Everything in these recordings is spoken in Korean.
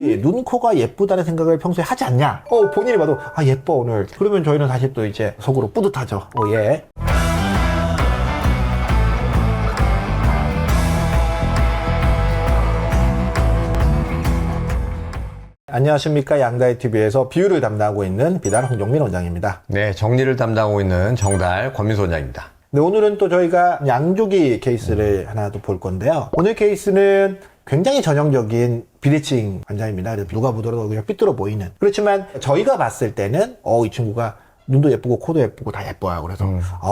눈, 코가 예쁘다는 생각을 평소에 하지 않냐? 본인이 봐도, 예뻐, 오늘. 그러면 저희는 사실 또 이제 속으로 뿌듯하죠. 예. 안녕하십니까. 양다이TV에서 비유를 담당하고 있는 비달 홍정민 원장입니다. 네, 정리를 담당하고 있는 정달 권민수 원장입니다. 네, 오늘은 또 저희가 양조기 케이스를 하나 더 볼 건데요. 오늘 케이스는 굉장히 전형적인 비대칭 환자입니다. 그래서 누가 보더라도 그냥 삐뚤어 보이는. 그렇지만 저희가 봤을 때는 이 친구가 눈도 예쁘고 코도 예쁘고 다 예뻐요. 그래서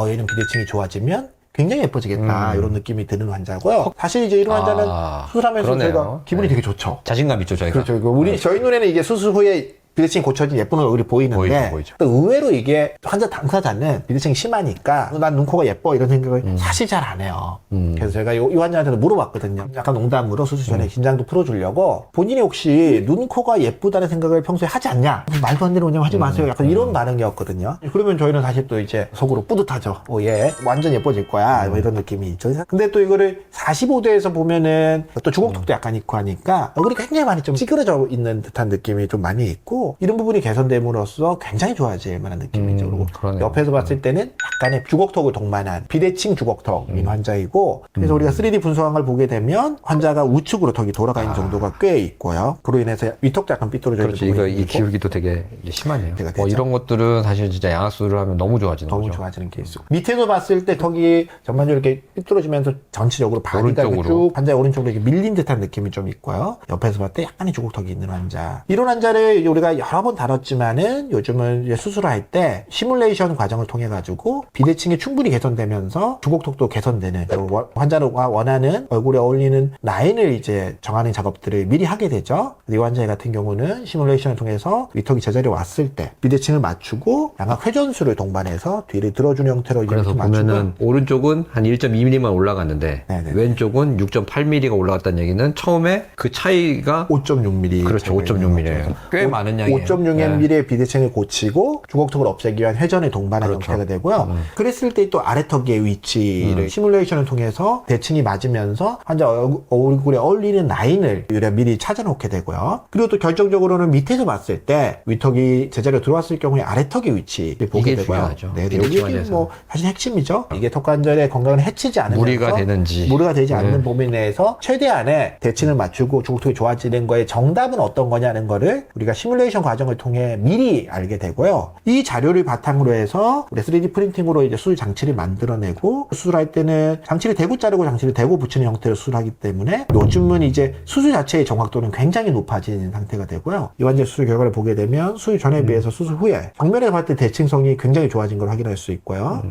얘는 비대칭이 좋아지면 굉장히 예뻐지겠다 이런 느낌이 드는 환자고요. 사실 이제 이런 환자는 수술하면서 그러네요. 저희가 기분이 되게 좋죠. 자신감 있죠, 저희가. 그렇죠. 저희 눈에는 이게 수술 후에 비대칭이 고쳐진 예쁜 얼굴이 보이는데 보이죠. 또 의외로 이게 환자 당사자는 비대칭이 심하니까 난 눈, 코가 예뻐 이런 생각을 사실 잘 안 해요. 그래서 제가 이 환자한테도 물어봤거든요. 약간 농담으로 수술 전에 긴장도 풀어주려고 본인이 혹시 눈, 코가 예쁘다는 생각을 평소에 하지 않냐? 말도 안 되는 운영 하지 마세요. 약간 이런 반응이었거든요. 그러면 저희는 사실 또 이제 속으로 뿌듯하죠. 얘 완전 예뻐질 거야. 뭐 이런 느낌이 있죠. 근데 또 이거를 45도에서 보면은 또 주걱턱도 약간 있고 하니까 얼굴이 굉장히 많이 좀 찌그러져 있는 듯한 느낌이 좀 많이 있고 이런 부분이 개선됨으로써 굉장히 좋아질 만한 느낌이죠. 그리고 그러네요. 옆에서 봤을 때는 약간의 주걱턱을 동반한 비대칭 주걱턱인 환자이고 그래서 우리가 3D 분석한 걸 보게 되면 환자가 우측으로 턱이 돌아가 있는 정도가 꽤 있고요. 그로 인해서 위턱도 약간 삐뚤어져 있는 그렇지. 부분이 이 있고 기울기도 되게 심하네요. 되죠. 이런 것들은 사실 진짜 양악수술을 하면 너무 좋아지는 너무 거죠. 좋아지는 케이스. 밑에서 봤을 때 턱이 전반적으로 이렇게 삐뚤어지면서 전체적으로 바디가 오른쪽으로. 쭉 환자의 오른쪽으로 이렇게 밀린 듯한 느낌이 좀 있고요. 옆에서 봤을 때 약간의 주걱턱이 있는 환자. 이런 환자를 이제 우리가 여러 번 다뤘지만은 요즘은 이제 수술할 때 시뮬레이션 과정을 통해 가지고 비대칭이 충분히 개선되면서 주걱턱도 개선되는 환자가 원하는 얼굴에 어울리는 라인을 이제 정하는 작업들을 미리 하게 되죠. 이 환자 같은 경우는 시뮬레이션을 통해서 위턱이 제자리에 왔을 때 비대칭을 맞추고 양악 회전수를 동반해서 뒤를 들어주는 형태로 이제 그래서 이렇게 보면은 오른쪽은 한 1.2mm만 올라갔는데 네네. 왼쪽은 6.8mm가 올라갔다는 얘기는 처음에 그 차이가 5.6mm. 그렇죠. 5.6mm예요. 꽤 많은 양이에요. 5.6mm의 비대칭을 고치고 주걱턱을 없애기 위한 회전을 동반한 그렇죠. 형태가 되고요. 그랬을 때 또 아래턱의 위치를 시뮬레이션을 통해서 대칭이 맞으면서 환자 얼굴에 어울리는 라인을 우리가 미리 찾아놓게 되고요. 그리고 또 결정적으로는 밑에서 봤을 때 위턱이 제자리로 들어왔을 경우에 아래턱의 위치를 보게 이게 되고요. 중요하죠. 네, 비대칭 여기 환자에서. 뭐 사실 핵심이죠. 이게 턱관절의 건강을 해치지 않으면서 무리가 되는지. 무리가 되지 않는 범위 내에서 최대한의 대칭을 맞추고 주걱턱이 좋아지는 거의 정답은 어떤 거냐는 거를 우리가 시뮬레이션 과정을 통해 미리 알게 되고요. 이 자료를 바탕으로 해서 우리 3D 프린팅으로 이제 수술 장치를 만들어내고 수술할 때는 장치를 대고 자르고 장치를 대고 붙이는 형태로 수술하기 때문에 요즘은 이제 수술 자체의 정확도는 굉장히 높아진 상태가 되고요. 이 환자 수술 결과를 보게 되면 수술 전에 비해서 수술 후에 정면에서 봤을 때 대칭성이 굉장히 좋아진 걸 확인할 수 있고요.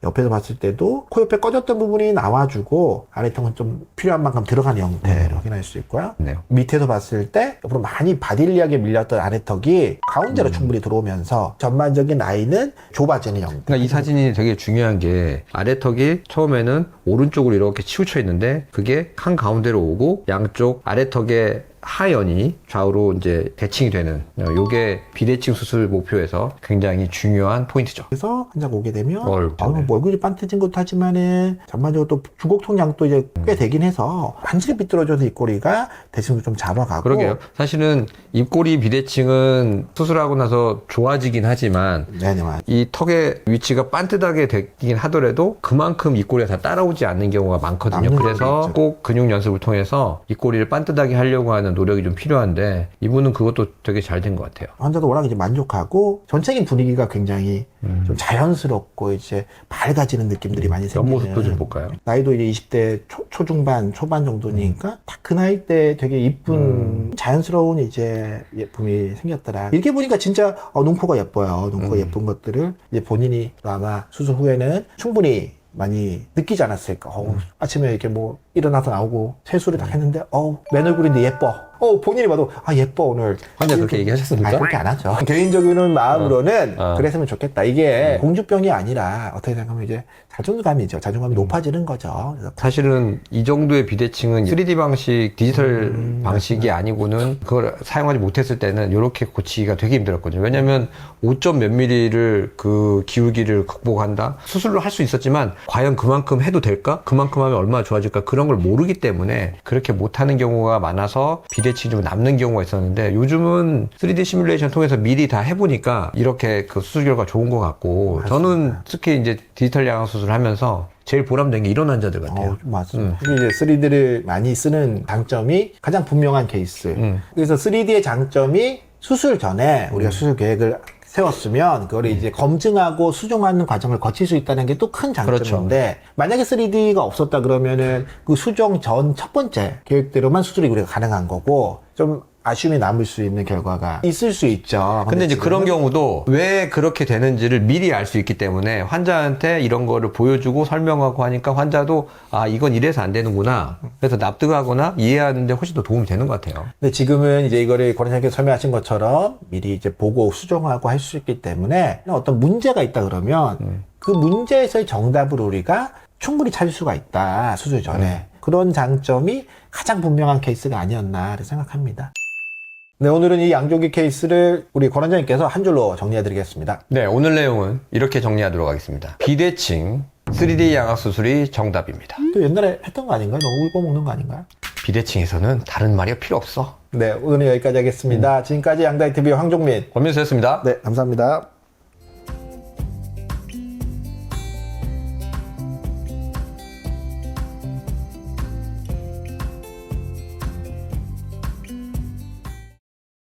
옆에서 봤을 때도 코 옆에 꺼졌던 부분이 나와주고 아래턱은 좀 필요한 만큼 들어가는 형태를 확인할 수 있고요. 네. 밑에서 봤을 때 옆으로 많이 바딜리하게 밀렸던 아래턱이 가운데로 충분히 들어오면서 전반적인 라인은 좁아지는 형태. 그러니까 이 사진이 되게 중요한 게 아래턱이 처음에는 오른쪽으로 이렇게 치우쳐 있는데 그게 한 가운데로 오고 양쪽 아래턱의 하연이 좌우로 이제 대칭이 되는 요게 비대칭 수술 목표에서 굉장히 중요한 포인트죠. 그래서 환자가 오게 되면 네. 뭐 얼굴이 반트진 것도 하지만은 전반적으로 또 주걱통 양도 이제 꽤 되긴 해서 완전히 삐뚤어져서 입꼬리가 대칭도 좀 잡아가고 그러게요. 사실은 입꼬리 비대칭은 수술하고 나서 좋아지긴 하지만 네네 맞아요. 이 턱의 위치가 반듯하게 되긴 하더라도 그만큼 입꼬리가 다 따라오지 않는 경우가 많거든요. 남는 그래서 경우가 있죠. 꼭 근육 연습을 통해서 입꼬리를 반듯하게 하려고 하는 노력이 좀 필요한데 이분은 그것도 되게 잘 된 것 같아요. 환자도 워낙 이제 만족하고 전체적인 분위기가 굉장히 좀 자연스럽고 이제 밝아지는 느낌들이 많이 생기는. 옆모습도 좀 볼까요? 나이도 이제 20대 초중반, 초반 정도니까 딱 그 나이 때 되게 이쁜 자연스러운 이제 예쁨이 생겼더라. 이렇게 보니까 진짜 눈코가 예뻐요. 눈코가 예쁜 것들을 이제 본인이 아마 수술 후에는 충분히 많이 느끼지 않았을까. 아침에 이렇게 뭐 일어나서 나오고 세수를 딱 했는데 맨 얼굴인데 예뻐. 본인이 봐도 예뻐 오늘. 환자 그렇게 얘기하셨습니까? 그렇게 안 하죠. 개인적인 마음으로는 어. 그랬으면 좋겠다. 이게 공주병이 아니라 어떻게 생각하면 이제 자존감이죠. 자존감이 높아지는 거죠. 그래서 사실은 이 정도의 비대칭은 3D 방식, 디지털 방식이 아니고는 그걸 사용하지 못했을 때는 이렇게 고치기가 되게 힘들었거든요. 왜냐면 5점 몇 mm를 그 기울기를 극복한다? 수술로 할 수 있었지만 과연 그만큼 해도 될까? 그만큼 하면 얼마나 좋아질까? 그런 걸 모르기 때문에 그렇게 못하는 경우가 많아서 비대칭이 좀 남는 경우가 있었는데 요즘은 3D 시뮬레이션 통해서 미리 다 해보니까 이렇게 그 수술 결과 좋은 것 같고 맞습니다. 저는 특히 이제 디지털 양악 수술을 하면서 제일 보람된 게 이런 환자들 같아요. 맞습니다. 특히 이제 3D를 많이 쓰는 장점이 가장 분명한 케이스. 그래서 3D의 장점이 수술 전에 우리가 수술 계획을 세웠으면 그걸 이제 검증하고 수정하는 과정을 거칠 수 있다는 게 또 큰 장점인데 만약에 3D가 없었다 그러면은 그 수정 전 첫 번째 계획대로만 수술이 우리가 가능한 거고 좀 아쉬움이 남을 수 있는 결과가 있을 수 있죠. 근데 이제 지금은 그런 경우도 왜 그렇게 되는지를 미리 알 수 있기 때문에 환자한테 이런 거를 보여주고 설명하고 하니까 환자도 아 이건 이래서 안 되는구나 그래서 납득하거나 이해하는데 훨씬 더 도움이 되는 것 같아요. 근데 지금은 이제 이거를 권원장님께서 설명하신 것처럼 미리 이제 보고 수정하고 할 수 있기 때문에 어떤 문제가 있다 그러면 그 문제에서의 정답을 우리가 충분히 찾을 수가 있다. 수술 전에. 그런 장점이 가장 분명한 케이스가 아니었나 생각합니다. 네, 오늘은 이 양조기 케이스를 우리 권원장님께서 한 줄로 정리해 드리겠습니다. 네, 오늘 내용은 이렇게 정리하도록 하겠습니다. 비대칭 3D 양악 수술이 정답입니다. 또 옛날에 했던 거 아닌가요? 너무 울고 먹는 거 아닌가요? 비대칭에서는 다른 말이 필요 없어. 네, 오늘은 여기까지 하겠습니다. 지금까지 양다이TV 황종민. 권민수였습니다. 네, 감사합니다.